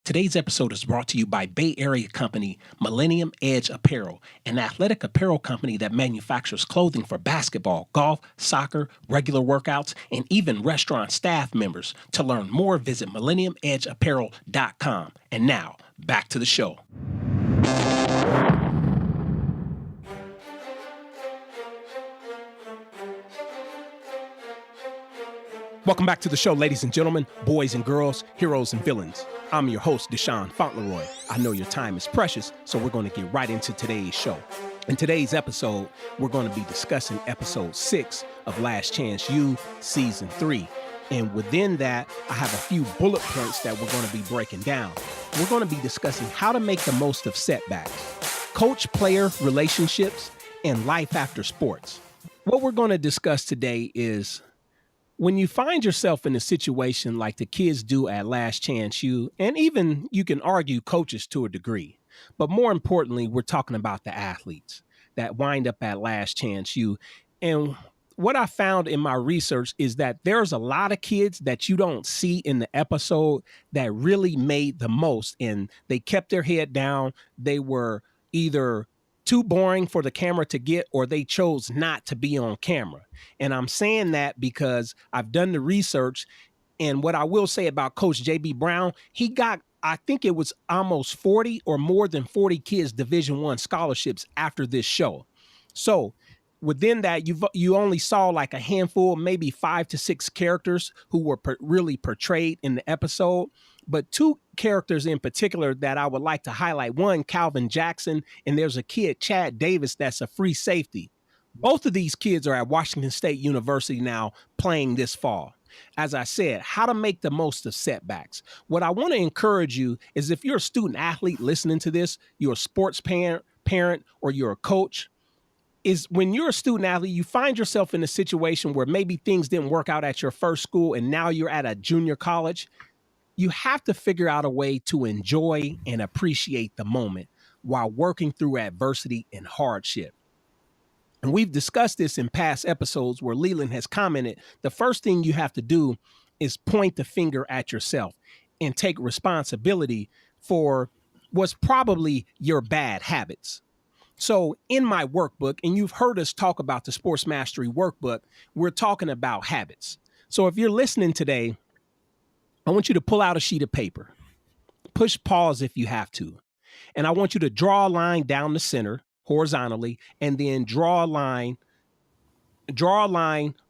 Today's episode is brought to you by Bay Area company Millennium Edge Apparel, an athletic apparel company that manufactures clothing for basketball, golf, soccer, regular workouts, and even restaurant staff members. To learn more, visit millenniumedgeapparel.com. And now, back to the show. Welcome back to the show, ladies and gentlemen, boys and girls, heroes and villains. I'm your host, Deshaun Fauntleroy. I know your time is precious, so we're going to get right into today's show. In today's episode, we're going to be discussing episode 6 of Last Chance U, season 3. And within that, I have a few bullet points that we're going to be breaking down. We're going to be discussing how to make the most of setbacks, coach-player relationships, and life after sports. What we're going to discuss today is when you find yourself in a situation like the kids do at Last Chance U, and even you can argue coaches to a degree, but more importantly, we're talking about the athletes that wind up at Last Chance U. And what I found in my research is that there's a lot of kids that you don't see in the episode that really made the most, and they kept their head down. They were either too boring for the camera to get, or they chose not to be on camera. And I'm saying that because I've done the research. And what I will say about Coach J.B. Brown, he got, I think it was almost 40 or more than 40 kids Division I scholarships after this show. So within that, you only saw like a handful, maybe 5 to 6 characters who were really portrayed in the episode. But 2 characters in particular that I would like to highlight. One, Calvin Jackson, and there's a kid, Chad Davis, that's a free safety. Both of these kids are at Washington State University now playing this fall. As I said, how to make the most of setbacks. What I want to encourage you is if you're a student athlete listening to this, you're a sports parent, or you're a coach, is when you're a student athlete, you find yourself in a situation where maybe things didn't work out at your first school and now you're at a junior college. You have to figure out a way to enjoy and appreciate the moment while working through adversity and hardship. And we've discussed this in past episodes where Leland has commented, the first thing you have to do is point the finger at yourself and take responsibility for what's probably your bad habits. So in my workbook, and you've heard us talk about the Sports Mastery workbook, we're talking about habits. So if you're listening today, I want you to pull out a sheet of paper, push pause if you have to, and I want you to draw a line down the center horizontally, and then draw a line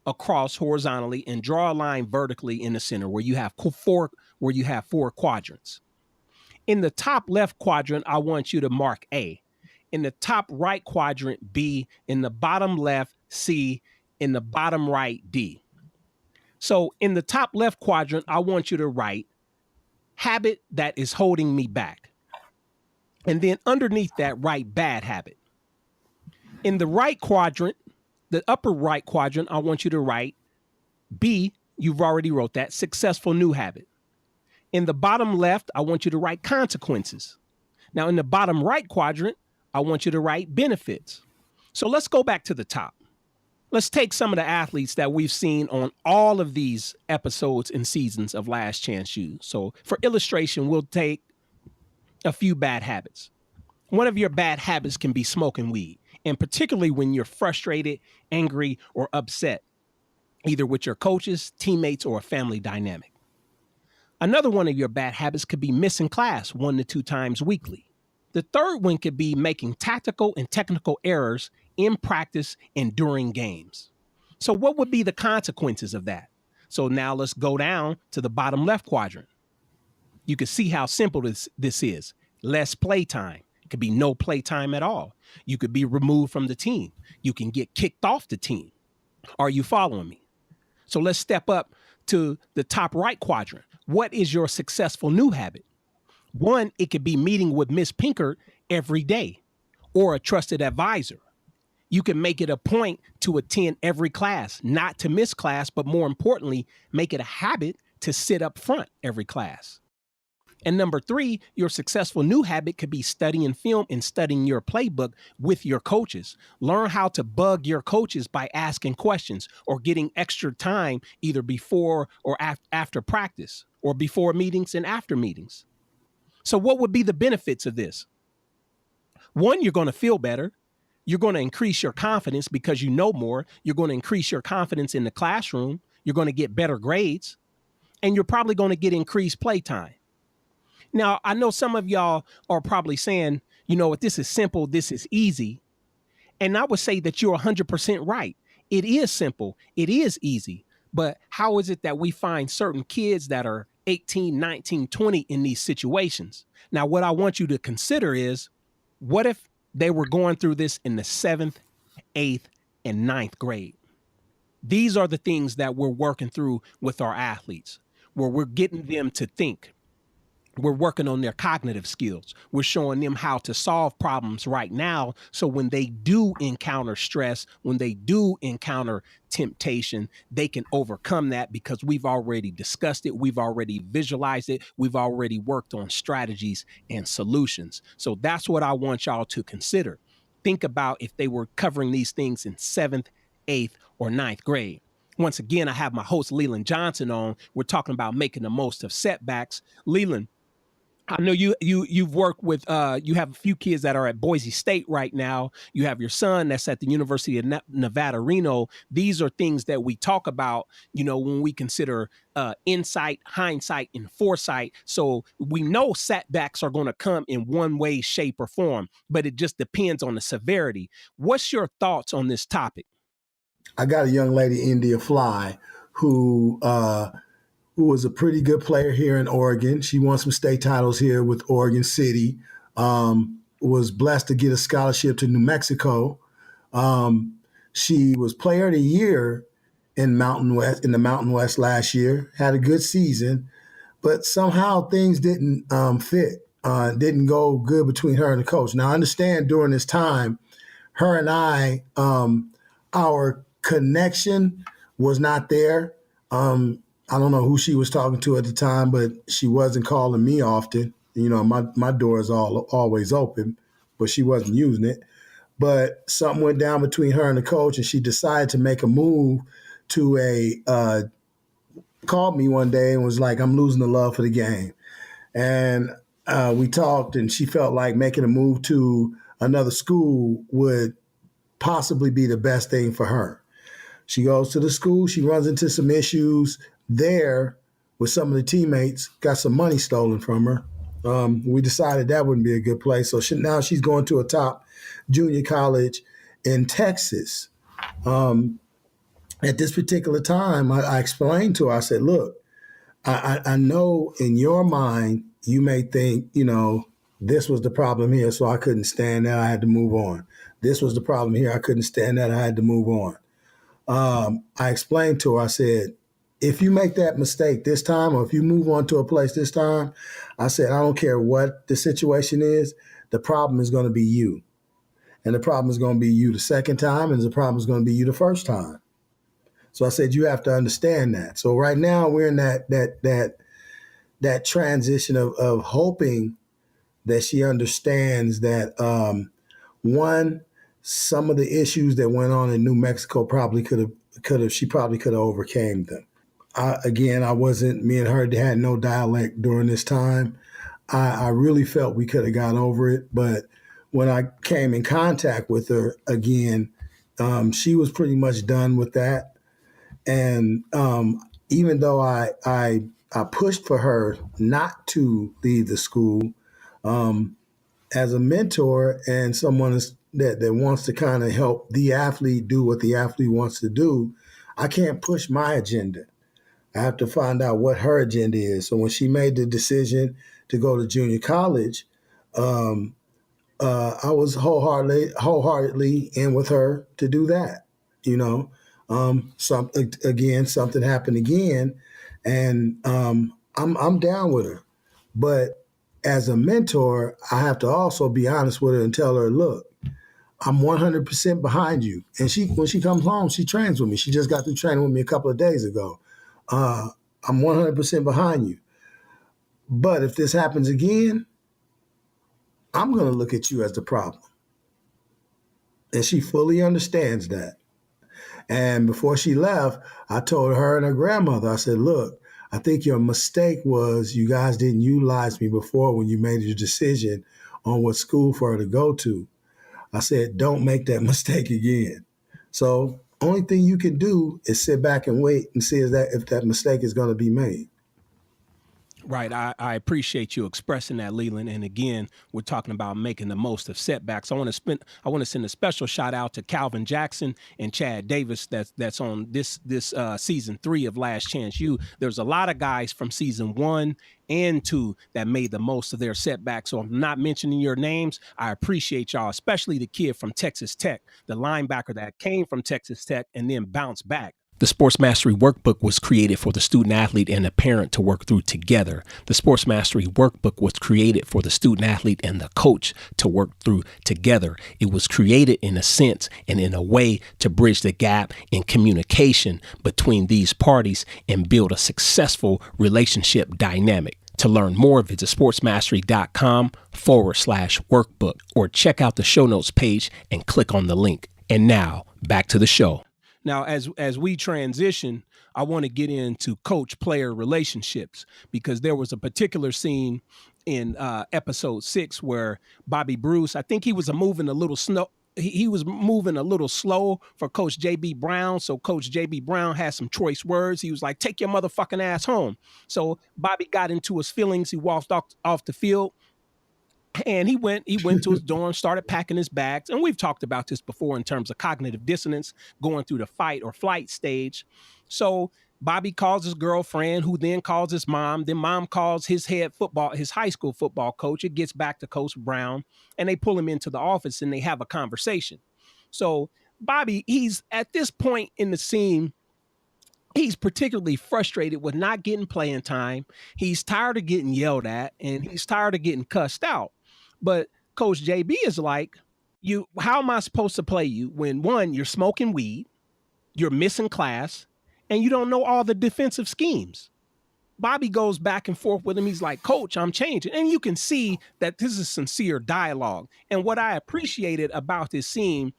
across horizontally, and draw a line vertically in the center where you have 4 quadrants. In the top left quadrant, I want you to mark A. In the top right quadrant, B. In the bottom left, C. In the bottom right, D. So in the top left quadrant, I want you to write habit that is holding me back. And then underneath that, write bad habit. In the right quadrant, the upper right quadrant, I want you to write B, you've already wrote that, successful new habit. In the bottom left, I want you to write consequences. Now in the bottom right quadrant, I want you to write benefits. So let's go back to the top. Let's take some of the athletes that we've seen on all of these episodes and seasons of Last Chance U. So for illustration, we'll take a few bad habits. One of your bad habits can be smoking weed, and particularly when you're frustrated, angry, or upset, either with your coaches, teammates, or a family dynamic. Another one of your bad habits could be missing class 1 to 2 times weekly. The third one could be making tactical and technical errors in practice and during games. So what would be the consequences of that? So now let's go down to the bottom left quadrant. You can see how simple this is. Less play time. It could be no play time at all. You could be removed from the team. You can get kicked off the team. Are you following me? So let's step up to the top right quadrant. What is your successful new habit? One, it could be meeting with Miss Pinkert every day or a trusted advisor. You can make it a point to attend every class, not to miss class, but more importantly, make it a habit to sit up front every class. And number 3, your successful new habit could be studying film and studying your playbook with your coaches. Learn how to bug your coaches by asking questions or getting extra time either before or after practice, or before meetings and after meetings. So what would be the benefits of this? One, you're going to feel better. You're going to increase your confidence because you know more. You're going to increase your confidence in the classroom. You're going to get better grades, and you're probably going to get increased playtime. Now, I know some of y'all are probably saying, you know what, this is simple, this is easy. And I would say that you're 100% right. It is simple, it is easy. But how is it that we find certain kids that are 18, 19, 20 in these situations? Now, what I want you to consider is, what if they were going through this in the 7th, 8th, and 9th grade? These are the things that we're working through with our athletes, where we're getting them to think. We're working on their cognitive skills. We're showing them how to solve problems right now. So when they do encounter stress, when they do encounter temptation, they can overcome that because we've already discussed it. We've already visualized it. We've already worked on strategies and solutions. So that's what I want y'all to consider. Think about if they were covering these things in 7th, 8th, or 9th grade. Once again, I have my host, Leland Johnson, on. We're talking about making the most of setbacks. Leland, I know you've worked with you have a few kids that are at Boise State right now. You have your son that's at the University of Nevada, Reno. These are things that we talk about, you know, when we consider insight, hindsight, and foresight. So we know setbacks are going to come in one way, shape, or form, but it just depends on the severity. What's your thoughts on this topic? I got a young lady, India Fly, who was a pretty good player here in Oregon. She won some state titles here with Oregon City. Was blessed to get a scholarship to New Mexico. She was Player of the Year in the Mountain West last year. Had a good season, but somehow things didn't fit. Didn't go good between her and the coach. Now I understand during this time, her and I, our connection was not there. I don't know who she was talking to at the time, but she wasn't calling me often. You know, my door is always open, but she wasn't using it. But something went down between her and the coach, and she decided to make a move to called me one day and was like, I'm losing the love for the game. And we talked, and she felt like making a move to another school would possibly be the best thing for her. She goes to the school. She runs into some issues there with some of the teammates, got some money stolen from her. We decided that wouldn't be a good place. So now she's going to a top junior college in Texas. At this particular time, I explained to her, I said, look, I know in your mind, you may think, you know, this was the problem here, so I couldn't stand that. I had to move on. This was the problem here. I couldn't stand that. I had to move on. I explained to her, I said, if you make that mistake this time, or if you move on to a place this time, I said, I don't care what the situation is, the problem is going to be you. And the problem is going to be you the second time, and the problem is going to be you the first time. So I said, you have to understand that. So right now we're in that transition of hoping that she understands that, one, some of the issues that went on in New Mexico she probably could have overcame them. Me and her had no dialect during this time. I really felt we could have got over it, but when I came in contact with her again, she was pretty much done with that. And even though I pushed for her not to leave the school, as a mentor and someone that wants to kind of help the athlete do what the athlete wants to do, I can't push my agenda. I have to find out what her agenda is. So when she made the decision to go to junior college, I was wholeheartedly in with her to do that. You know, something happened again, and I'm down with her. But as a mentor, I have to also be honest with her and tell her, look, I'm 100% behind you. And when she comes home, she trains with me. She just got through training with me a couple of days ago. I'm 100% behind you. But if this happens again, I'm going to look at you as the problem. And she fully understands that. And before she left, I told her and her grandmother, I said, look, I think your mistake was you guys didn't utilize me before when you made your decision on what school for her to go to. I said, don't make that mistake again. So only thing you can do is sit back and wait and see if that mistake is going to be made. Right. I appreciate you expressing that, Leland. And again, we're talking about making the most of setbacks. I want to send a special shout out to Calvin Jackson and Chad Davis that's on this season 3 of Last Chance U. There's a lot of guys from season 1 and 2 that made the most of their setbacks. So I'm not mentioning your names. I appreciate y'all, especially the kid from Texas Tech, the linebacker that came from Texas Tech and then bounced back. The Sports Mastery Workbook was created for the student athlete and the parent to work through together. The Sports Mastery Workbook was created for the student athlete and the coach to work through together. It was created in a sense and in a way to bridge the gap in communication between these parties and build a successful relationship dynamic. To learn more, visit sportsmastery.com/workbook or check out the show notes page and click on the link. And now back to the show. Now, as we transition, I want to get into coach-player relationships because there was a particular scene in episode 6 where Bobby Bruce, I think he was moving a little slow. He was moving a little slow for Coach J.B. Brown. So Coach J.B. Brown had some choice words. He was like, take your motherfucking ass home. So Bobby got into his feelings. He walked off the field. And he went to his dorm, started packing his bags. And we've talked about this before in terms of cognitive dissonance, going through the fight or flight stage. So Bobby calls his girlfriend, who then calls his mom. Then mom calls his high school football coach. It gets back to Coach Brown, and they pull him into the office and they have a conversation. So Bobby, he's at this point in the scene, he's particularly frustrated with not getting playing time. He's tired of getting yelled at, and he's tired of getting cussed out. But Coach JB is like, how am I supposed to play you when, one, you're smoking weed, you're missing class, and you don't know all the defensive schemes? Bobby goes back and forth with him. He's like, Coach, I'm changing. And you can see that this is sincere dialogue. And what I appreciated about this scene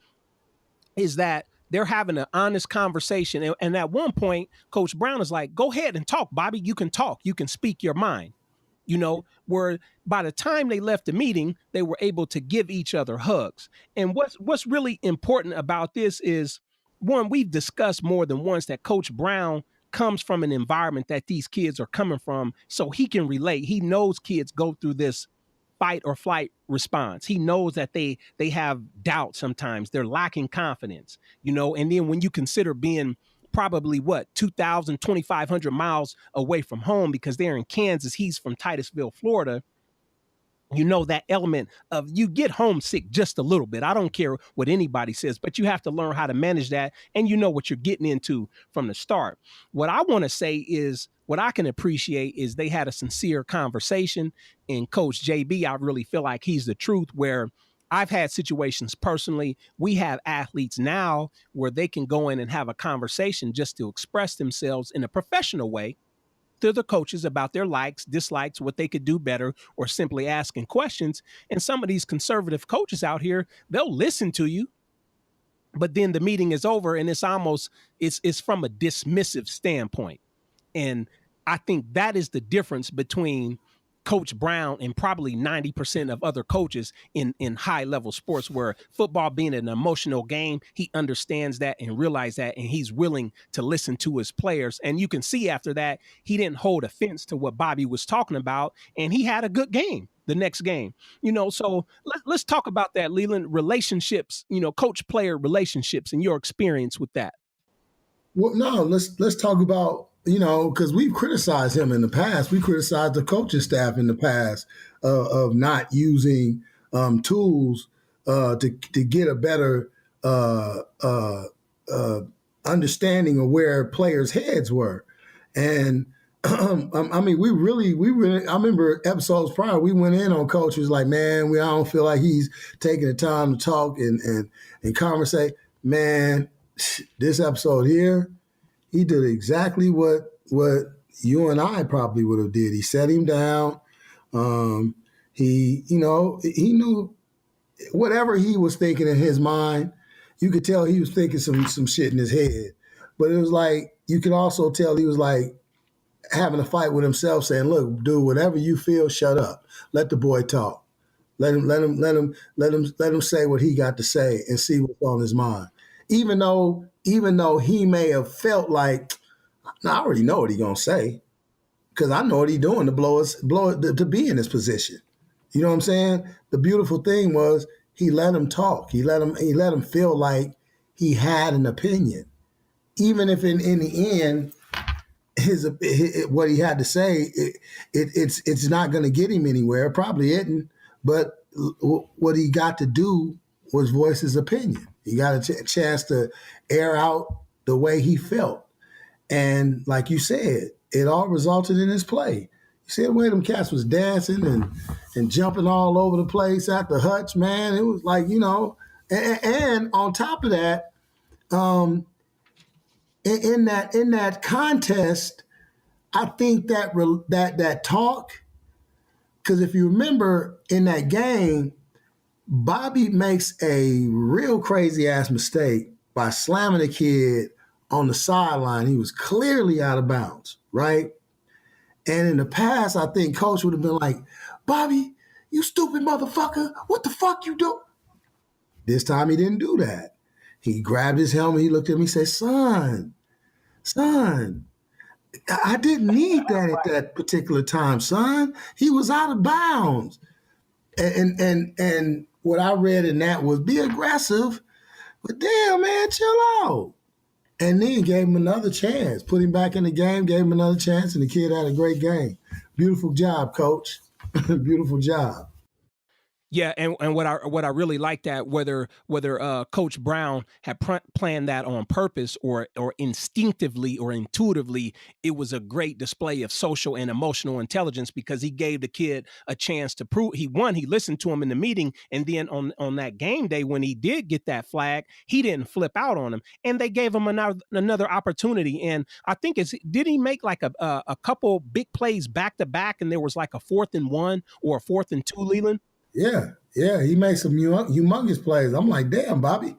is that they're having an honest conversation. And at one point, Coach Brown is like, go ahead and talk, Bobby. You can talk. You can speak your mind. Where by the time they left the meeting, they were able to give each other hugs. And what's really important about this is, one, we've discussed more than once that Coach Brown comes from an environment that these kids are coming from, so he can relate. He knows kids go through this fight or flight response. He knows that they have doubt sometimes. They're lacking confidence, and then when you consider being probably 2,000, 2,500 miles away from home because they're in Kansas, he's from Titusville, Florida, that element of you get homesick just a little bit. I don't care what anybody says, but you have to learn how to manage that. And you know what you're getting into from the start. What I want to say is, what I can appreciate is they had a sincere conversation. And Coach JB, I really feel like he's the truth, where I've had situations personally. We have athletes now where they can go in and have a conversation just to express themselves in a professional way to the coaches about their likes, dislikes, what they could do better, or simply asking questions. And some of these conservative coaches out here, they'll listen to you, but then the meeting is over and it's from a dismissive standpoint. And I think that is the difference between Coach Brown and probably 90% of other coaches in high level sports, where football being an emotional game, he understands that and realizes that, and he's willing to listen to his players. And you can see after that, he didn't hold offense to what Bobby was talking about, and he had a good game the next game. So let's talk about that, Leland. Relationships, coach player relationships and your experience with that. Well, no, let's talk about, because we've criticized him in the past. We criticized the coaching staff in the past of not using tools to get a better understanding of where players' heads were. And I remember episodes prior, we went in on coaches like, man, I don't feel like he's taking the time to talk and conversate. Man, this episode here, he did exactly what you and I probably would have did. He set him down. He knew whatever he was thinking in his mind. You could tell he was thinking some shit in his head, but it was like, you could also tell he was like, having a fight with himself, saying, "Look, dude, whatever you feel, shut up. Let the boy talk. Let him say what he got to say and see what's on his mind." Even though he may have felt like, "No, I already know what he's gonna say because I know what he's doing to be in this position." You know what I'm saying? The beautiful thing was he let him talk. He let him feel like he had an opinion, even if in the end his what he had to say it's not going to get him anywhere. It probably isn't. But what he got to do was voice his opinion. He got a chance to air out the way he felt, and like you said, it all resulted in his play. You see the way them cats was dancing and jumping all over the place at the hutch, man. It was like, and on top of that, in that contest, I think that talk, because if you remember in that game, Bobby makes a real crazy ass mistake by slamming a kid on the sideline. He was clearly out of bounds, right? And in the past, I think coach would have been like, "Bobby, you stupid motherfucker, what the fuck you do?" This time he didn't do that. He grabbed his helmet, he looked at me, he said, son, I didn't need that at that particular time, son. He was out of bounds. And what I read in that was be aggressive, but damn, man, chill out. And then gave him another chance, put him back in the game, gave him another chance, and the kid had a great game. Beautiful job, coach. Beautiful job. Yeah, and what I really like that whether Coach Brown had planned that on purpose or instinctively or intuitively, it was a great display of social and emotional intelligence because he gave the kid a chance to prove he listened to him in the meeting, and then on that game day when he did get that flag, he didn't flip out on him, and they gave him another opportunity. And I think did he make like a couple big plays back to back, and there was like a 4th and 1 or a 4th and 2, Leland? Yeah, he made some humongous plays. I'm like, damn, Bobby.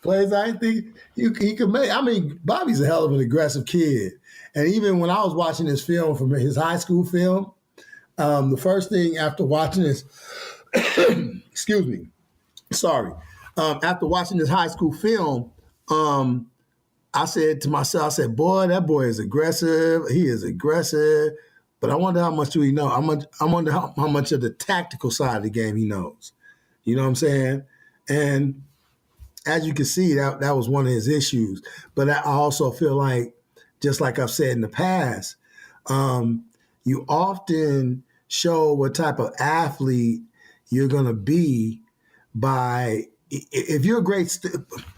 Plays I didn't think he could make. I mean, Bobby's a hell of an aggressive kid. And even when I was watching this film from his high school film, the first thing after watching this, excuse me, sorry. After watching this high school film, I said to myself, boy, that boy is aggressive. He is aggressive. But I wonder how much do he know? I wonder how much of the tactical side of the game he knows. You know what I'm saying? And as you can see, that was one of his issues. But I also feel like, just like I've said in the past, you often show what type of athlete you're going to be by, if you're a great,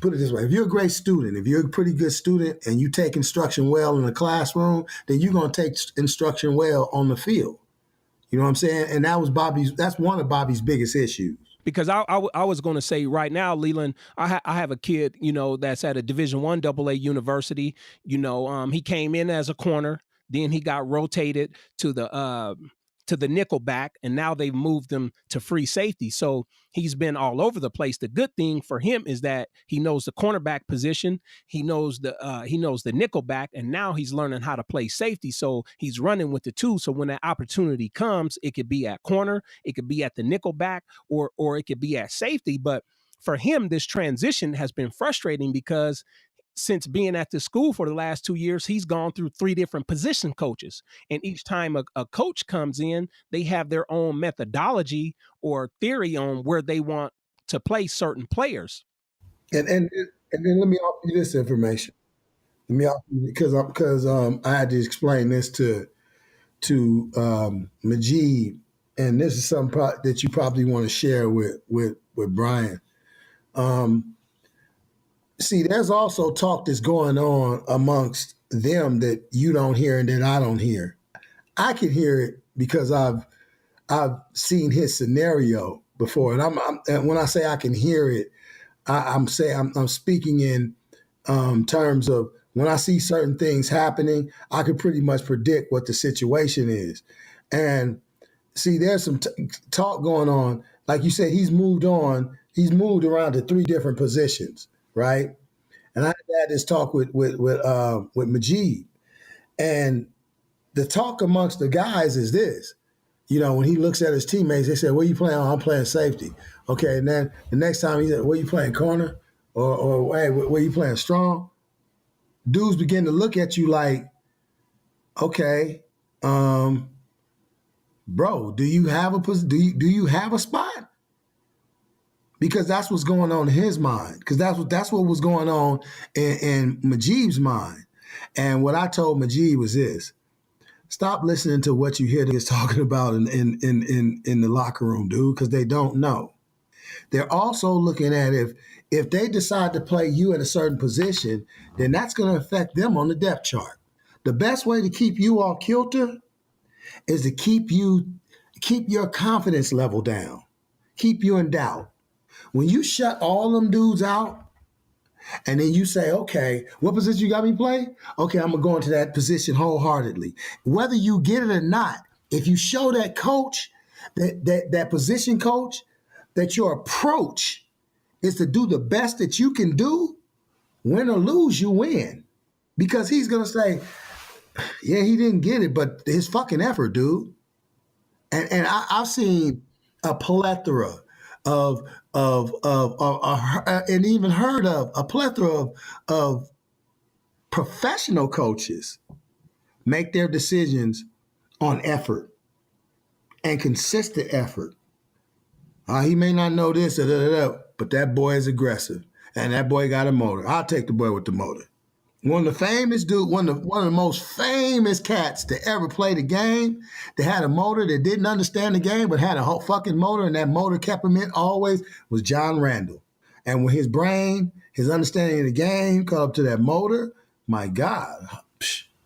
put it this way, if you're a great student, if you're a pretty good student and you take instruction well in the classroom, then you're going to take instruction well on the field. You know what I'm saying? And that's one of Bobby's biggest issues. Because I was going to say right now, Leland, I have a kid, that's at a Division I AA university. He came in as a corner, then he got rotated to the nickel back, and now they've moved him to free safety. So he's been all over the place. The good thing for him is that he knows the cornerback position, he knows the nickel back, and now he's learning how to play safety. So he's running with the two. So when that opportunity comes, it could be at corner, it could be at the nickel back, or it could be at safety. But for him, this transition has been frustrating because since being at this school for the last 2 years, he's gone through 3 different position coaches. And each time a coach comes in, they have their own methodology or theory on where they want to play certain players. And then let me offer you this information. Let me offer you, because I had to explain this to Majid, and this is something that you probably want to share with Brian. See, there's also talk that's going on amongst them that you don't hear and that I don't hear. I can hear it because I've seen his scenario before, and when I say I can hear it, I'm speaking in terms of when I see certain things happening, I can pretty much predict what the situation is. And see, there's some talk going on. Like you said, he's moved on. He's moved around to 3 different positions, right? And I had had this talk with Majid, and the talk amongst the guys is this. When he looks at his teammates, they said, "What are you playing on?" "I'm playing safety." Okay, and then the next time he said, "What are you playing, corner?" Or "Hey, what are you playing, strong?" Dudes begin to look at you like, "Okay, bro, do you have a spot?" Because that's what's going on in his mind. Because that's what was going on in Majib's mind. And what I told Majib was this: stop listening to what you hear niggas talking about in the locker room, dude, because they don't know. They're also looking at if they decide to play you in a certain position, then that's going to affect them on the depth chart. The best way to keep you off kilter is to keep your confidence level down, keep you in doubt. When you shut all them dudes out, and then you say, okay, what position you got me play? Okay, I'm going to go into that position wholeheartedly. Whether you get it or not, if you show that coach, that position coach, that your approach is to do the best that you can do, win or lose, you win. Because he's going to say, yeah, he didn't get it, but his fucking effort, dude. And I've seen a plethora of and even heard of a plethora of professional coaches make their decisions on effort and consistent effort. He may not know this, but that boy is aggressive, and that boy got a motor. I'll take the boy with the motor. One of the most famous cats to ever play the game, that had a motor, that didn't understand the game, but had a whole fucking motor, and that motor kept him in always, was John Randall. And when his brain, his understanding of the game caught up to that motor, my God,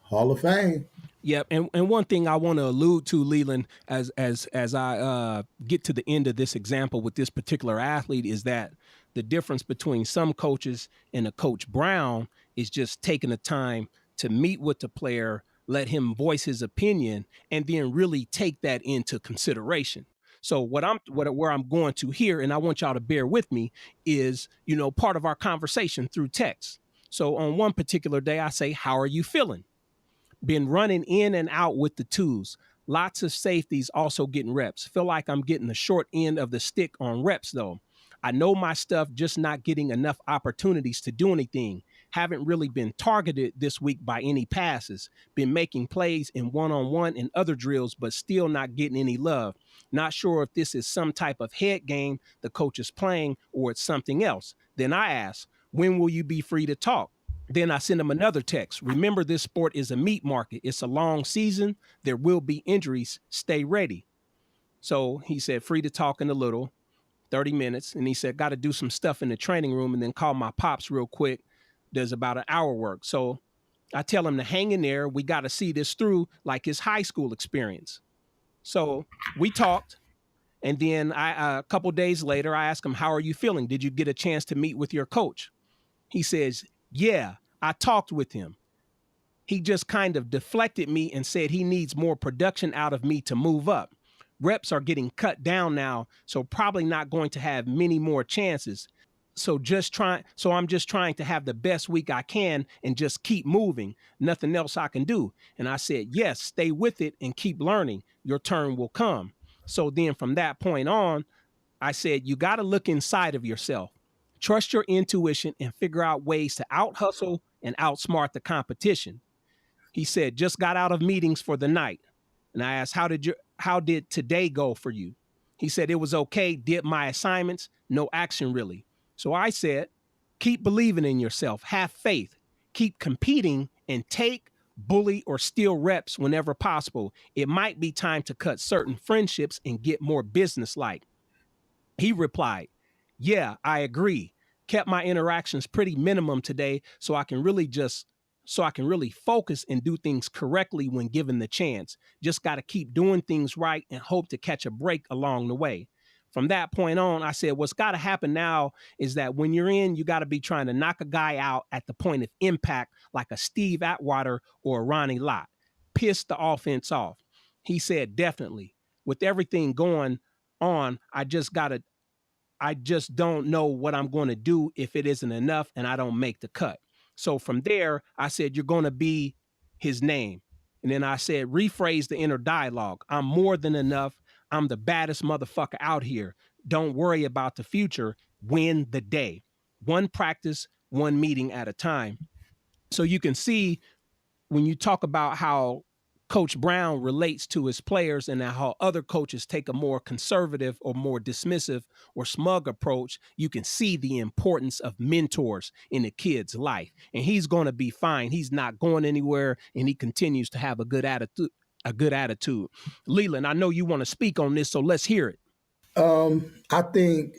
Hall of Fame. Yep, and one thing I want to allude to, Leland, as I get to the end of this example with this particular athlete, is that the difference between some coaches and a Coach Brown is just taking the time to meet with the player, let him voice his opinion, and then really take that into consideration. So where I'm going to here, and I want y'all to bear with me, is, part of our conversation through text. So on one particular day, I say, "How are you feeling?" Been running in and out with the twos. Lots of safeties also getting reps. Feel like I'm getting the short end of the stick on reps, though. I know my stuff, just not getting enough opportunities to do anything. Haven't really been targeted this week by any passes. Been making plays in one-on-one and other drills, but still not getting any love. Not sure if this is some type of head game the coach is playing or it's something else. Then I ask, when will you be free to talk? Then I send him another text. Remember, this sport is a meat market. It's a long season. There will be injuries. Stay ready. So he said, free to talk in a little, 30 minutes. And he said, got to do some stuff in the training room and then call my pops real quick. Does about an hour work. So I tell him to hang in there. We got to see this through like his high school experience. So we talked. And then a couple days later, I asked him, how are you feeling? Did you get a chance to meet with your coach? He says, yeah, I talked with him. He just kind of deflected me and said he needs more production out of me to move up. Reps are getting cut down now, so probably not going to have many more chances. So I'm just trying to have the best week I can and just keep moving. Nothing else I can do. And I said, yes, stay with it and keep learning. Your turn will come. So then from that point on, I said, you got to look inside of yourself. Trust your intuition and figure out ways to out-hustle and outsmart the competition. He said, just got out of meetings for the night. And I asked, how did today go for you? He said, it was okay, did my assignments, no action really. So I said, keep believing in yourself, have faith, keep competing, and take, bully, or steal reps whenever possible. It might be time to cut certain friendships and get more business-like. He replied, yeah, I agree. Kept my interactions pretty minimum today so I can really focus and do things correctly when given the chance. Just got to keep doing things right and hope to catch a break along the way. From that point on, I said, what's got to happen now is that when you're in, you got to be trying to knock a guy out at the point of impact like a Steve Atwater or a Ronnie Lott. Piss the offense off. He said, definitely. With everything going on, I just don't know what I'm going to do if it isn't enough and I don't make the cut. So from there, I said, you're going to be his name. And then I said, rephrase the inner dialogue. I'm more than enough. I'm the baddest motherfucker out here. Don't worry about the future. Win the day. One practice, one meeting at a time. So you can see when you talk about how Coach Brown relates to his players and how other coaches take a more conservative or more dismissive or smug approach, you can see the importance of mentors in a kid's life. And he's going to be fine. He's not going anywhere, and he continues to have a good attitude. A good attitude. Leland, I know you want to speak on this, so let's hear it. I think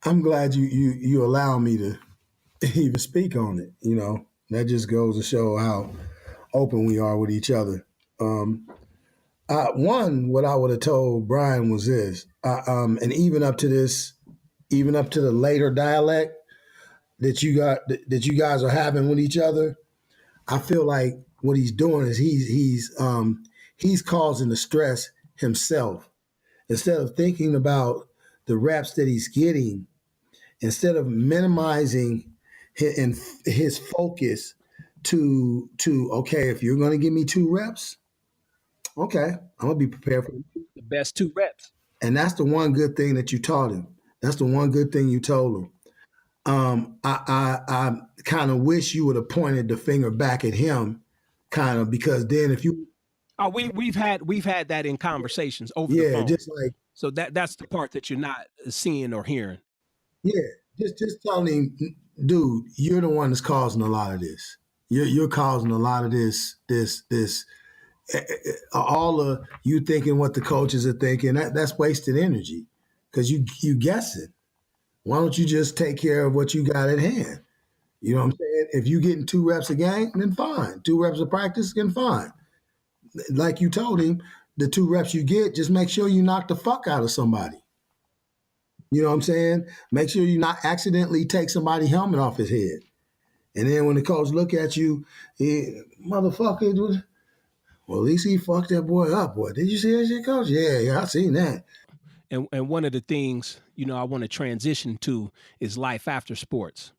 I'm glad you allow me to even speak on it. That just goes to show how open we are with each other. What I would have told Brian was this, and even up to the later dialect that you guys are having with each other, I feel like what he's doing is he's causing the stress himself. Instead of thinking about the reps that he's getting, instead of minimizing his focus to okay, if you're going to give me 2 reps, okay, I'm gonna be prepared for it. The best 2 reps. And that's the one good thing that you taught him. That's the one good thing you told him. I kind of wish you would have pointed the finger back at him, kind of, because then if you Oh, we've had that in conversations over the phone. just like So that's the part that you're not seeing or hearing. yeah, just telling him, dude, you're the one that's causing a lot of this. You're causing a lot of this all of you thinking what the coaches are thinking. That's wasted energy because you guessing. Why don't you just take care of what you got at hand? You know what I'm saying? If you getting 2 reps a game, then fine. 2 reps of practice, then fine. Like you told him, the 2 reps you get, just make sure you knock the fuck out of somebody. You know what I'm saying? Make sure you not accidentally take somebody's helmet off his head. And then when the coach look at you, motherfucker, well, at least he fucked that boy up, boy. Did you see that shit, coach? Yeah, I seen that. And one of the things, I want to transition to is life after sports.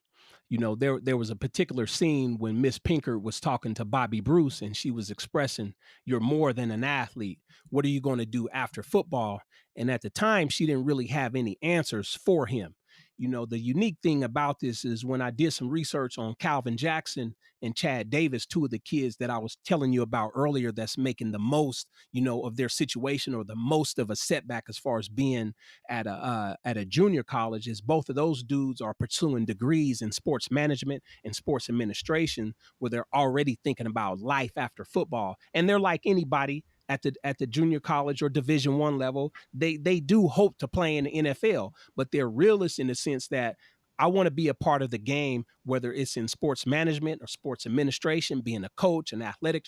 There was a particular scene when Miss Pinker was talking to Bobby Bruce and she was expressing, you're more than an athlete. What are you going to do after football? And at the time, she didn't really have any answers for him. The unique thing about this is when I did some research on Calvin Jackson and Chad Davis, 2 of the kids that I was telling you about earlier, that's making the most, of their situation or the most of a setback as far as being at a junior college, is both of those dudes are pursuing degrees in sports management and sports administration, where they're already thinking about life after football. And they're like anybody at the junior college or Division I level, they do hope to play in the NFL, but they're realists in the sense that I want to be a part of the game, whether it's in sports management or sports administration, being a coach, an athletic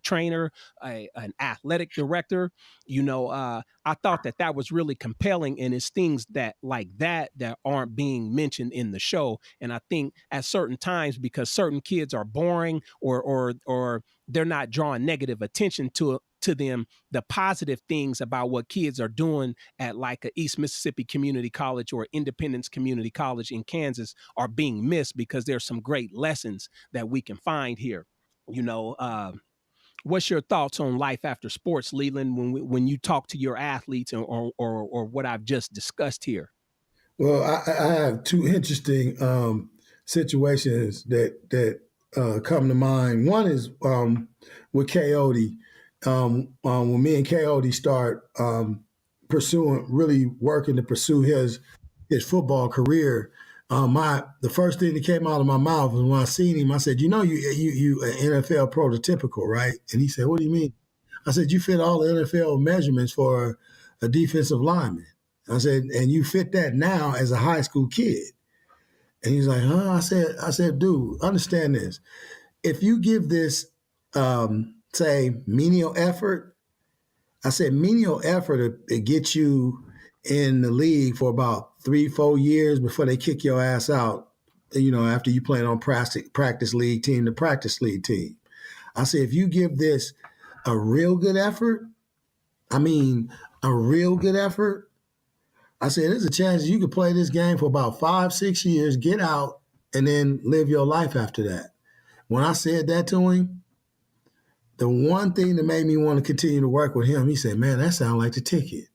trainer, an athletic director. I thought that was really compelling, and it's things that like that aren't being mentioned in the show. And I think at certain times, because certain kids are boring or they're not drawing negative attention to them, the positive things about what kids are doing at like a East Mississippi Community College or Independence Community College in Kansas are being missed, because there's some great lessons that we can find here. What's your thoughts on life after sports, Leland, when you talk to your athletes or what I've just discussed here? Well, I have 2 interesting situations that come to mind. One is with Coyote. When me and Coyote start really working to pursue his football career, the first thing that came out of my mouth was when I seen him, I said, you an NFL prototypical, right? And he said, what do you mean? I said, you fit all the NFL measurements for a defensive lineman. I said, and you fit that now as a high school kid. And he's like, huh? I said, dude, understand this. If you give this, say, menial effort, I said menial effort to get you in the league for about 3-4 years before they kick your ass out, after you playing on practice league team to practice league team. I said, if you give this a real good effort, I said, there's a chance you could play this game for about 5-6 years, get out, and then live your life after that. When I said that to him, the one thing that made me want to continue to work with him, he said, "Man, that sounds like the ticket."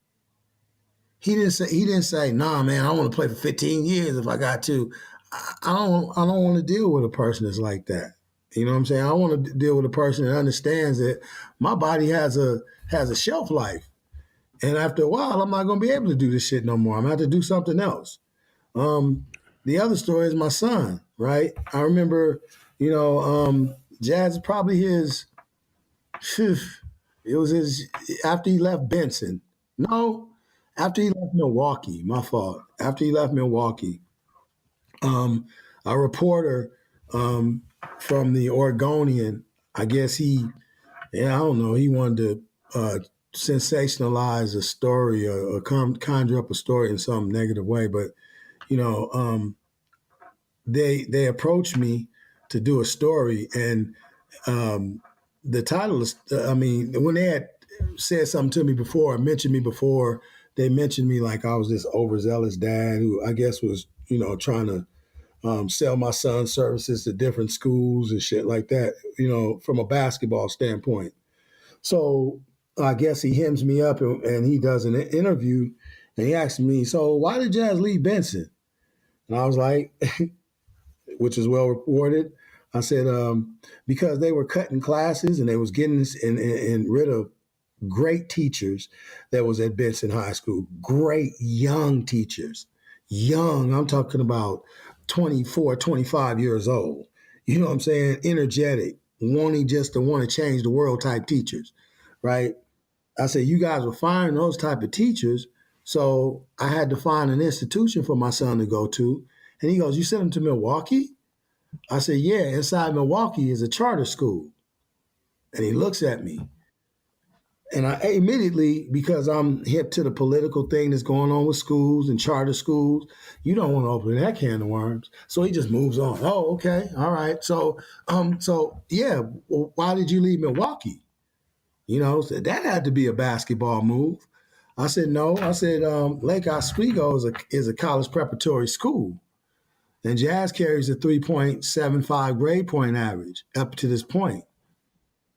He didn't say, "Nah, man, I want to play for 15 years if I got to." I don't want to deal with a person that's like that. You know what I'm saying? I want to deal with a person that understands that my body has a shelf life. And after a while, I'm not going to be able to do this shit no more. I'm going to have to do something else. The other story is my son, right? I remember, Jazz is probably his fifth. It was his after he left Benson. No, after he left Milwaukee. My fault. After he left Milwaukee, a reporter from the Oregonian, I guess I don't know, he wanted to sensationalize a story or conjure up a story in some negative way. But, they approached me to do a story, and the title is, when they had said something to me before, mentioned me before, they mentioned me like I was this overzealous dad who I guess was, trying to sell my son's services to different schools and shit like that, from a basketball standpoint. So I guess he hems me up and he does an interview and he asked me, "So why did Jazz leave Benson?" And I was like, which is well reported. I said, because they were cutting classes and they was getting and rid of great teachers that was at Benson High School, great young teachers. Young, I'm talking about 24, 25 years old. You know what I'm saying? Energetic, wanting just to want to change the world type teachers, right? I said, you guys were firing those type of teachers. So I had to find an institution for my son to go to. And he goes, "You sent him to Milwaukee?" I said, "Yeah, inside Milwaukee is a charter school." And he looks at me. And I immediately, because I'm hip to the political thing that's going on with schools and charter schools, you don't want to open that can of worms. So he just moves on. "Oh, okay, all right. So yeah, well, why did you leave Milwaukee?" So that had to be a basketball move. I said, "No." I said, Lake Oswego is a college preparatory school. And Jazz carries a 3.75 grade point average up to this point.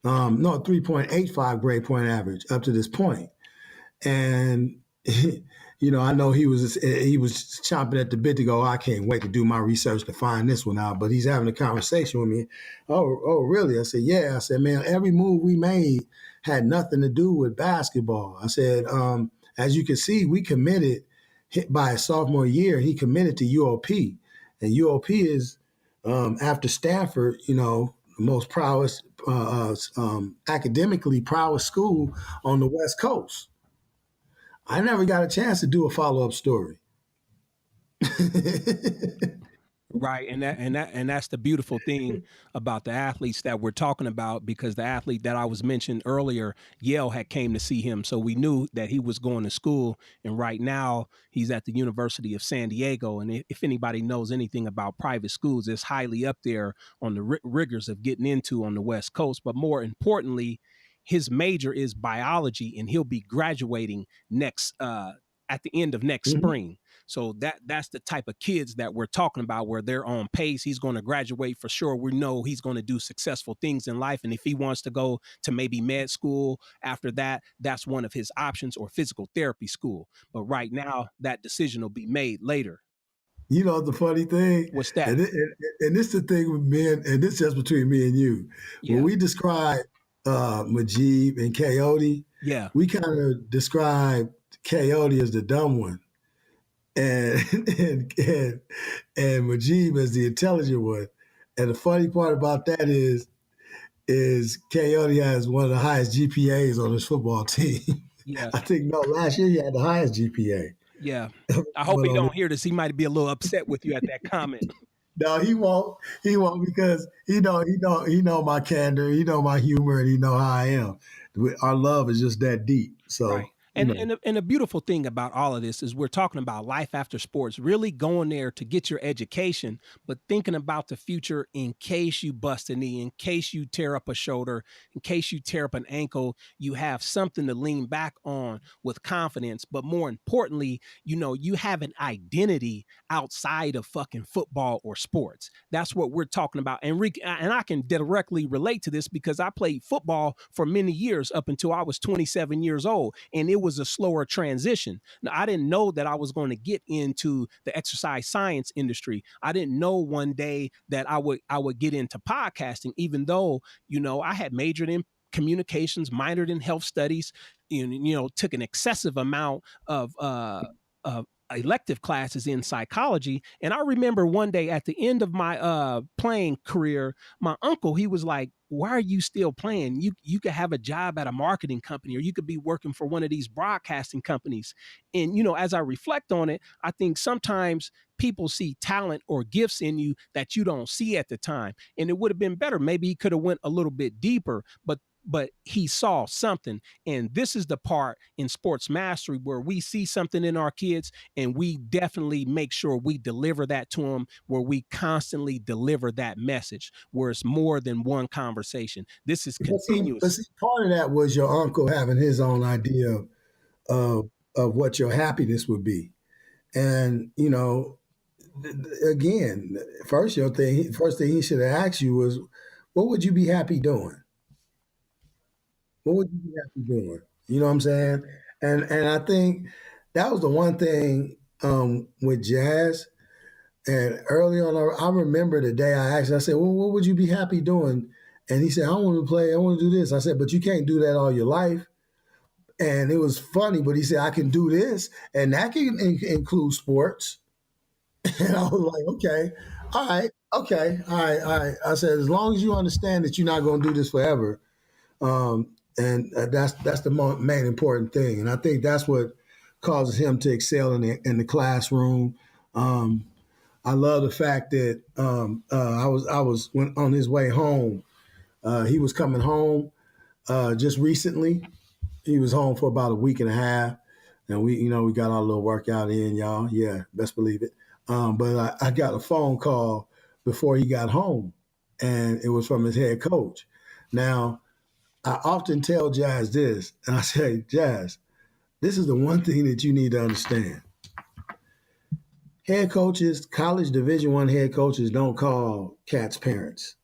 No, 3.85 grade point average up to this point. And I know he was chomping at the bit to go, "I can't wait to do my research to find this one out." But he's having a conversation with me. Oh, really? I said, "Yeah." I said, "Man, every move we made had nothing to do with basketball." I said, "As you can see, we committed by his sophomore year. He committed to UOP, and UOP is after Stanford, the most prowess, academically prowess school on the West Coast." I never got a chance to do a follow-up story. Right, and that's the beautiful thing about the athletes that we're talking about, because the athlete that I was mentioned earlier, Yale had came to see him, so we knew that he was going to school. And right now he's at the University of San Diego. And if anybody knows anything about private schools, it's highly up there on the rigors of getting into on the West Coast. But more importantly, his major is biology, and he'll be graduating next at the end of next spring. So that's the type of kids that we're talking about, where they're on pace. He's going to graduate for sure. We know he's going to do successful things in life. And if he wants to go to maybe med school after that, that's one of his options, or physical therapy school. But right now, that decision will be made later. You know, the funny thing? What's that? And this is the thing with men, and this is just between me and you. Yeah. When we describe Majib and Coyote, we kind of describe Coyote as the dumb one, and Majib as the intelligent one. And the funny part about that is Coyote has one of the highest GPAs on his football team. Yeah. I think last year he had the highest GPA. Yeah. I hope he don't hear this. He might be a little upset with you at that comment. No, he won't. He won't, because he know my candor, he know my humor, and he know how I am. Our love is just that deep. So right. And the beautiful thing about all of this is we're talking about life after sports, really going there to get your education, but thinking about the future in case you bust a knee, in case you tear up a shoulder, in case you tear up an ankle, you have something to lean back on with confidence. But more importantly, you have an identity outside of fucking football or sports. That's what we're talking about. And I can directly relate to this because I played football for many years up until I was 27 years old. And it was a slower transition. Now, I didn't know that I was going to get into the exercise science industry. I didn't know one day that I would get into podcasting, even though, I had majored in communications, minored in health studies, took an excessive amount of elective classes in psychology. And I remember one day at the end of my playing career, my uncle, he was like, why are you still playing? You could have a job at a marketing company, or you could be working for one of these broadcasting companies. And, as I reflect on it, I think sometimes people see talent or gifts in you that you don't see at the time. And it would have been better. Maybe he could have went a little bit deeper, but he saw something. And this is the part in sports mastery where we see something in our kids and we definitely make sure we deliver that to them, where we constantly deliver that message, where it's more than one conversation. This is continuous. But see, part of that was your uncle having his own idea of what your happiness would be. And, again, first thing he should have asked you was, what would you be happy doing? What would you be happy doing? You know what I'm saying? And I think that was the one thing with Jazz. And early on, I remember the day I asked, I said, well, what would you be happy doing? And he said, I want to play, I want to do this. I said, but you can't do that all your life. And it was funny, but he said, I can do this, and that can include sports. And I was like, okay, all right, okay, all right. I said, as long as you understand that you're not going to do this forever, and that's the main important thing. And I think that's what causes him to excel in the classroom. I love the fact that I was when on his way home. He was coming home just recently. He was home for about a week and a half, and we got our little workout in, y'all. Yeah, best believe it. But I got a phone call before he got home, and it was from his head coach. Now, I often tell Jazz this, and I say, Jazz, this is the one thing that you need to understand. Head coaches, college Division I head coaches don't call cats parents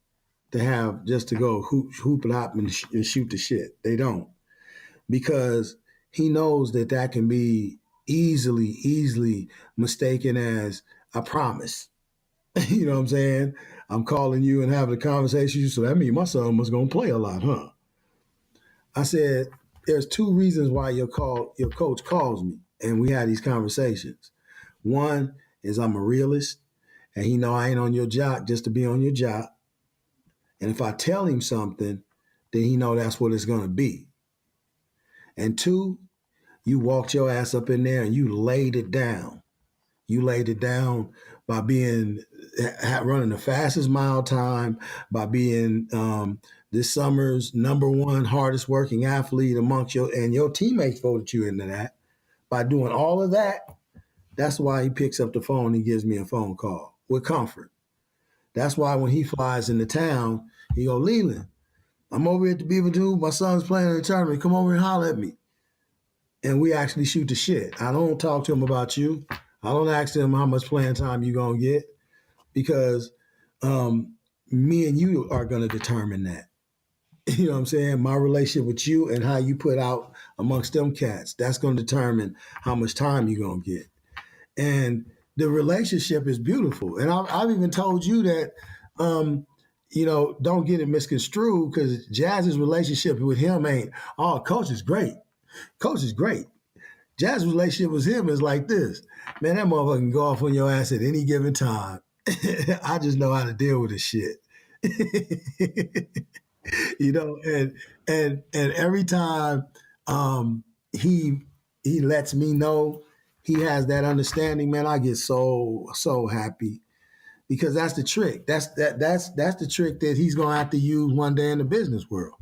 to go hoop and hop and shoot the shit. They don't. Because he knows that can be easily mistaken as a promise. You know what I'm saying? I'm calling you and having a conversation, so that means my son was going to play a lot, huh? I said, there's two reasons why your coach calls me, and we had these conversations. One is I'm a realist, and he know I ain't on your job just to be on your job. And if I tell him something, then he know that's what it's going to be. And two, you walked your ass up in there and you laid it down. You laid it down by running the fastest mile time, by being this summer's #1 hardest working athlete amongst your teammates voted you into that. By doing all of that, that's why he picks up the phone and he gives me a phone call with comfort. That's why when he flies into town, he go, Leland, I'm over at the Beaver Tube. My son's playing in the tournament. Come over and holler at me. And we actually shoot the shit. I don't talk to him about you. I don't ask him how much playing time you're going to get, because me and you are going to determine that. You know what I'm saying? My relationship with you and how you put out amongst them cats, that's going to determine how much time you're going to get. And the relationship is beautiful. And I've even told you that, don't get it misconstrued, because Jazz's relationship with him ain't, oh, coach is great. Coach is great. Jazz's relationship with him is like this. Man, that motherfucker can go off on your ass at any given time. I just know how to deal with this shit. And every time he lets me know he has that understanding, man, I get so happy, because that's the trick. That's the trick that he's gonna have to use one day in the business world.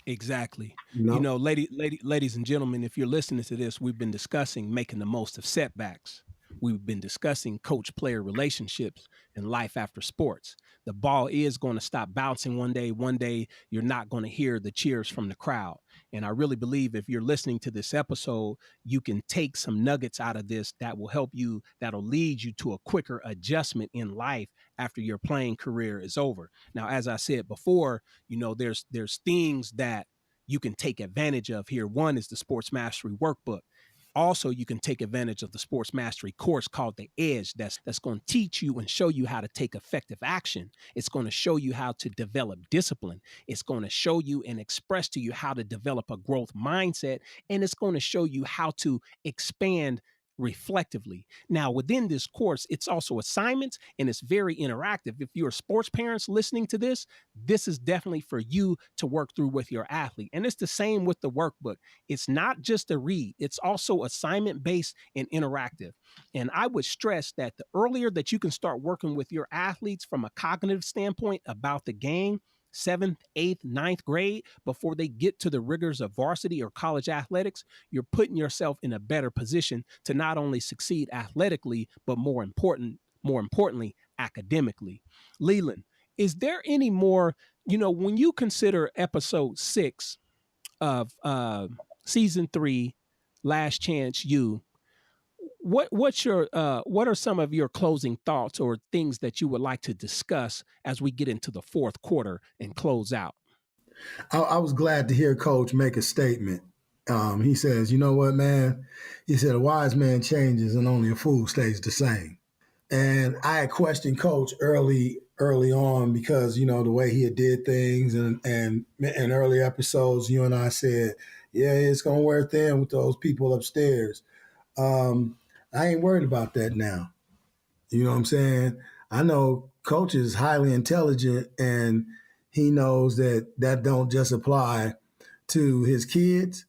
Exactly. You know, Ladies and gentlemen, if you're listening to this, we've been discussing making the most of setbacks. We've been discussing coach player relationships and life after sports. The ball is going to stop bouncing one day. One day, you're not going to hear the cheers from the crowd. And I really believe if you're listening to this episode, you can take some nuggets out of this that will help you, that'll lead you to a quicker adjustment in life after your playing career is over. Now, as I said before, there's things that you can take advantage of here. One is the sports mastery workbook. Also, you can take advantage of the sports mastery course called the Edge. That's going to teach you and show you how to take effective action. It's going to show you how to develop discipline. It's going to show you and express to you how to develop a growth mindset, and it's going to show you how to expand reflectively. Now, within this course, it's also assignments and it's very interactive. If you're sports parents listening to this is definitely for you to work through with your athlete. And it's the same with the workbook. It's not just a read, it's also assignment based and interactive. And I would stress that the earlier that you can start working with your athletes from a cognitive standpoint about the game, seventh, eighth, ninth grade, before they get to the rigors of varsity or college athletics, you're putting yourself in a better position to not only succeed athletically, but more importantly, academically. Leland, is there any more, when you consider episode 6 of season 3, Last Chance U, what are some of your closing thoughts or things that you would like to discuss as we get into the fourth quarter and close out? I was glad to hear Coach make a statement. He says, "You know what, man?" He said, "A wise man changes, and only a fool stays the same." And I had questioned Coach early on because the way he had did things, and in early episodes, you and I said, "Yeah, it's gonna wear thin with those people upstairs." I ain't worried about that now. You know what I'm saying? I know Coach is highly intelligent, and he knows that don't just apply to his kids.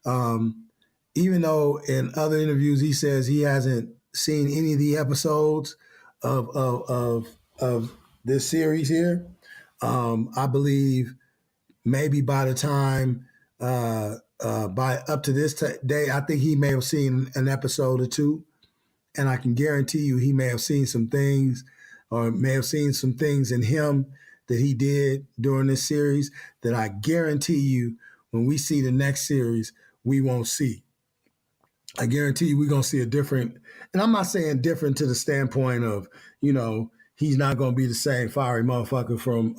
Even though in other interviews he says he hasn't seen any of the episodes of this series here, I believe maybe by the time by up to this day, I think he may have seen an episode or two, and I can guarantee you he may have seen some things, or may have seen some things in him that he did during this series that I guarantee you when we see the next series, we won't see. I guarantee you we're going to see a different, and I'm not saying different to the standpoint of, he's not going to be the same fiery motherfucker from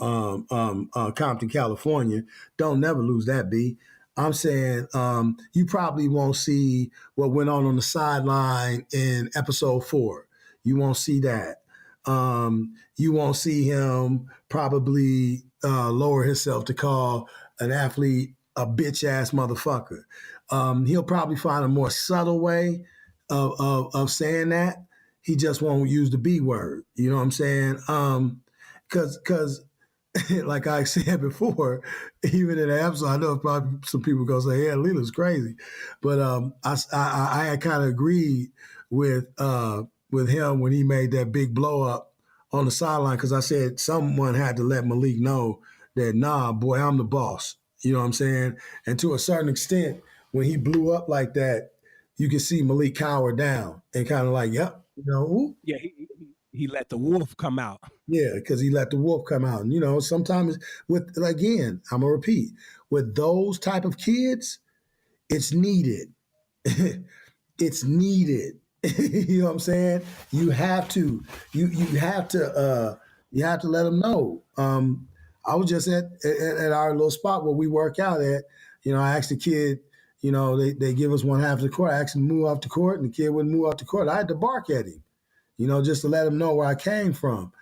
Compton, California. Don't never lose that, B. I'm saying you probably won't see what went on the sideline in episode 4. You won't see that. You won't see him probably lower himself to call an athlete a bitch ass motherfucker. He'll probably find a more subtle way of saying that. He just won't use the B word. You know what I'm saying? Because like I said before, even in the episode, I know probably some people gonna say, "Yeah, Leland's crazy," but I had kind of agreed with him when he made that big blow up on the sideline, because I said someone had to let Malik know that, nah, boy, I'm the boss. You know what I'm saying? And to a certain extent, when he blew up like that, you can see Malik cower down and kind of like, yep, ooh. Yeah, he let the wolf come out. Yeah, because he let the wolf come out. And sometimes again, I'm gonna repeat, with those type of kids, it's needed. It's needed. You know what I'm saying? You have to let them know. I was just at our little spot where we work out at. I asked the kid, they give us one half of the court. I asked him to move off the court, and the kid wouldn't move off the court. I had to bark at him, just to let him know where I came from.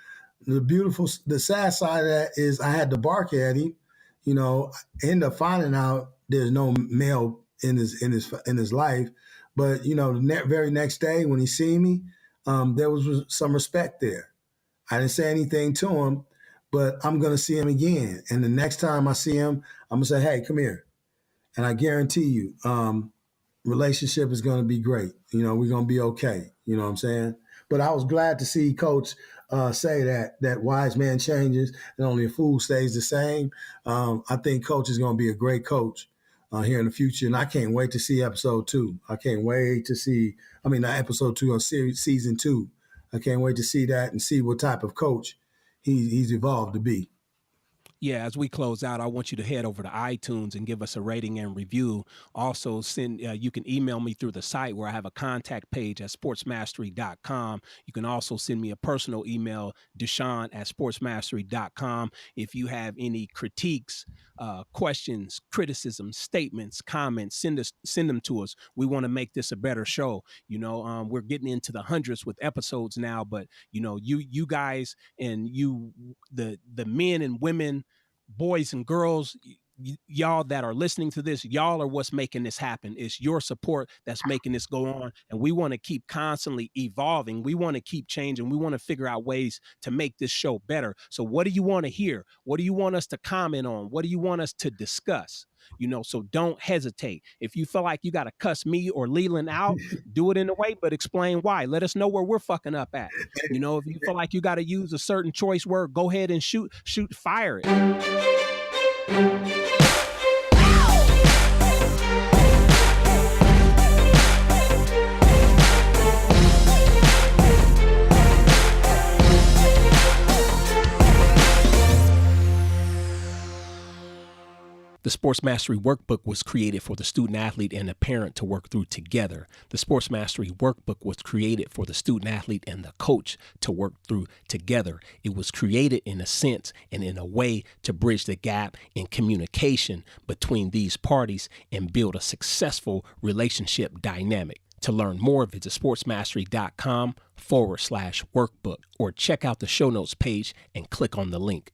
The sad side of that is I had to bark at him. I ended up finding out there's no male in his life. But, the very next day when he seen me, there was some respect there. I didn't say anything to him, but I'm going to see him again. And the next time I see him, I'm going to say, "Hey, come here." And I guarantee you, relationship is going to be great. We're going to be okay. You know what I'm saying? But I was glad to see Coach say that wise man changes and only a fool stays the same. I think coach is going to be a great coach here in the future, and I can't wait to see episode 2. I can't wait to see. I mean, not episode 2 on season 2. I can't wait to see that and see what type of coach he's evolved to be. Yeah, as we close out, I want you to head over to iTunes and give us a rating and review. Also, you can email me through the site where I have a contact page at sportsmastery.com. You can also send me a personal email, deshaun@sportsmastery.com. If you have any critiques, questions, criticisms, statements, comments, send them to us. We want to make this a better show. We're getting into the hundreds with episodes now, but you guys and the men and women, boys and girls, y'all that are listening to this, y'all are what's making this happen. It's your support that's making this go on. And we want to keep constantly evolving. We want to keep changing. We want to figure out ways to make this show better. So what do you want to hear? What do you want us to comment on? What do you want us to discuss? So don't hesitate. If you feel like you got to cuss me or Leland out, do it in a way, but explain why. Let us know where we're fucking up at. If you feel like you got to use a certain choice word, go ahead and fire it. The Sports Mastery Workbook was created for the student athlete and the parent to work through together. The Sports Mastery Workbook was created for the student athlete and the coach to work through together. It was created in a sense and in a way to bridge the gap in communication between these parties and build a successful relationship dynamic. To learn more, visit sportsmastery.com/workbook or check out the show notes page and click on the link.